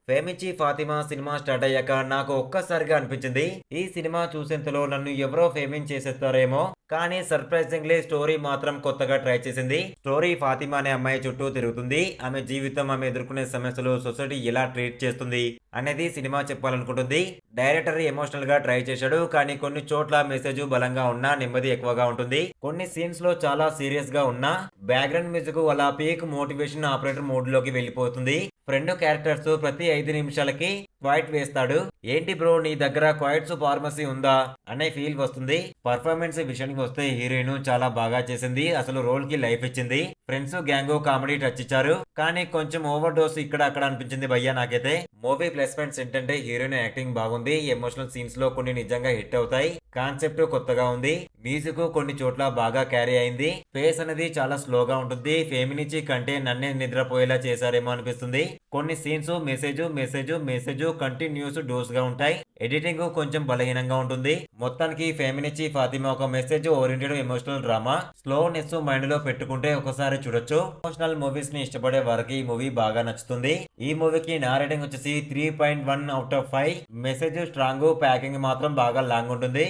'ప్రేమించి Fatima' cinema start అయ్యాక నాకు ఒక్కసారిగా అనిపించింది. ఈ సినిమా చూసేంతలో నన్ను ఎవరో ఫేమస్ చేసేస్తారేమో! కానీ సర్ప్రైజింగ్‌లీ స్టోరీ మాత్రం కొత్తగా ట్రై చేసింది. స్టోరీ ఫాతిమా అనే అమ్మాయి చుట్టూ తిరుగుతుంది. ఆమె జీవితం, ఆమె ఎదుర్కొనే సమస్యలు, సొసైటీ ఎలా ట్రీట్ చేస్తుంది అనేది సినిమా చెప్పాలనుకుంటుంది. డైరెక్టర్ ఎమోషనల్‌గా ట్రై చేశాడు. కానీ కొన్ని చోట్ల మెసేజ్ బలంగా ఉన్నా, నెమ్మది ఎక్కువగా ఉంటుంది. కొన్ని సీన్స్‌లో చాలా సీరియస్‌గా ఉన్నా, బ్యాక్‌గ్రౌండ్ మ్యూజిక్ అలా పీక్ మోటివేషన్ ఆపరేటర్ మోడ్‌లోకి వెళ్ళిపోతుంది. ఫ్రెండ్ క్యారెక్టర్స్ ప్రతి 5 నిమిషాలకి క్వైట్ వేస్తాడు. ఏంటి బ్రో నీ దగ్గర క్వైట్స్ ఫార్మసీ ఉందా అనే ఫీల్ వస్తుంది. పర్ఫార్మెన్స్ విషయానికి వస్తే హీరోయిన్ చాలా బాగా చేసింది. అసలు రోల్ కి లైఫ్ ఇచ్చింది. ఫ్రెండ్స్ గ్యాంగ్ కామెడీ టచ్ ఇచ్చారు. కానీ కొంచెం ఓవర్ డోస్ ఇక్కడ అక్కడ అనిపించింది భయ్యా నాకైతే. మూవీ ప్లస్ పాయింట్స్ ఏంటంటే హీరోయిన్ యాక్టింగ్ బాగుంది. ఎమోషనల్ సీన్స్ లో కొన్ని నిజంగా హిట్ అవుతాయి. కాన్సెప్ట్ కొత్తగా ఉంది. మ్యూజిక్ కొన్ని చోట్ల బాగా క్యారీ అయింది. ఫేస్ అనేది చాలా స్లోగా ఉంటుంది. ఫేమినిచి కంటే నన్నే నిద్రపోయేలా చేశారేమో అనిపిస్తుంది. కొన్ని సీన్స్ మెసేజ్ కంటిన్యూస్ డోస్ గా ఉంటాయి. ఎడిటింగ్ కొంచెం బలహీనంగా ఉంటుంది. మొత్తానికి ఫేమినిచి ఫాతిమా ఒక message oriented emotional drama. Slowness mind లో పెట్టుకుంటే ఒకసారి చూడొచ్చు. ఎమోషనల్ మూవీస్ ని ఇష్టపడే వారికి ఈ మూవీ బాగా నచ్చుతుంది. ఈ మూవీకి నా రేటింగ్ వచ్చేసి 3.1 out of 5. Message strong, packing మాత్రం బాగా లాంగ్ ఉంటుంది.